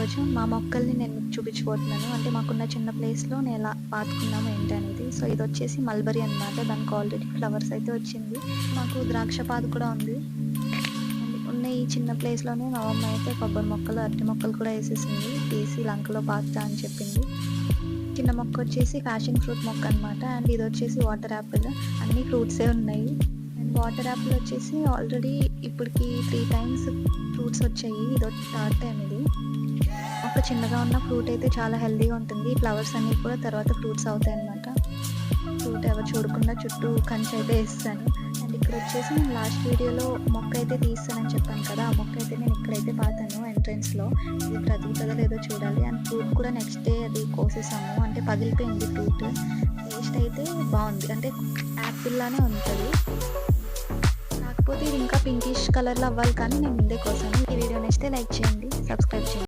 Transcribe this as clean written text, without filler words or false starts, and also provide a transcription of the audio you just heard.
ఈరోజు మా మొక్కల్ని నేను మీకు చూపించబోతున్నాను. అంటే మాకున్న చిన్న ప్లేస్‌లో నేను ఎలా పాతుకున్నాము ఏంటి అనేది. సో, ఇదొచ్చేసి మల్బరీ అనమాట. దానికి ఆల్రెడీ ఫ్లవర్స్ అయితే వచ్చింది. మాకు ద్రాక్ష పాదు కూడా ఉంది. ఉన్న ఈ చిన్న ప్లేస్‌లోనే మా మమ్మీ అయితే కొబ్బరి మొక్కలు, అరటి మొక్కలు కూడా ఏసేసింది. తీసి లంకలో పాతుతా అని చెప్పింది. చిన్న మొక్క వచ్చేసి ప్యాషన్ ఫ్రూట్ మొక్క అనమాట. అండ్ ఇదొచ్చేసి వాటర్ యాపిల్. అన్ని ఫ్రూట్సే ఉన్నాయి. అండ్ వాటర్ యాపిల్ వచ్చేసి ఆల్రెడీ ఇప్పటికి 3 టైమ్స్ ఫ్రూట్స్ వచ్చాయి. ఇదొచ్చి థర్డ్ టైం ఇది. ఒక చిన్నగా ఉన్న ఫ్రూట్ అయితే చాలా హెల్తీగా ఉంటుంది. ఈ ఫ్లవర్స్ అన్నీ కూడా తర్వాత ఫ్రూట్స్ అవుతాయన్నమాట. ఫ్రూట్ ఎవరు చూడకుండా చుట్టూ కంచె అయితే వేస్తాను. అండ్ ఇక్కడ వచ్చేసి నేను లాస్ట్ వీడియోలో మొక్క అయితే తీస్తానని చెప్పాను కదా, ఆ మొక్క అయితే నేను ఇక్కడైతే పాతాను ఎంట్రన్స్లో. ఇది బ్రతుకుతుందో లేదో చూడాలి. అండ్ ఫ్రూట్ కూడా నెక్స్ట్ డే అది కోసేసాము. అంటే పగిలిపోయింది ఫ్రూట్. టేస్ట్ అయితే బాగుంది, అంటే యాపిల్ లానే ఉంటుంది. కాకపోతే ఇది ఇంకా పింకిష్ కలర్లో అవ్వాలి, కానీ నేను ముందే కోసాను. ఈ వీడియో నచ్చితే లైక్ చేయండి, సబ్స్క్రైబ్ చేయండి.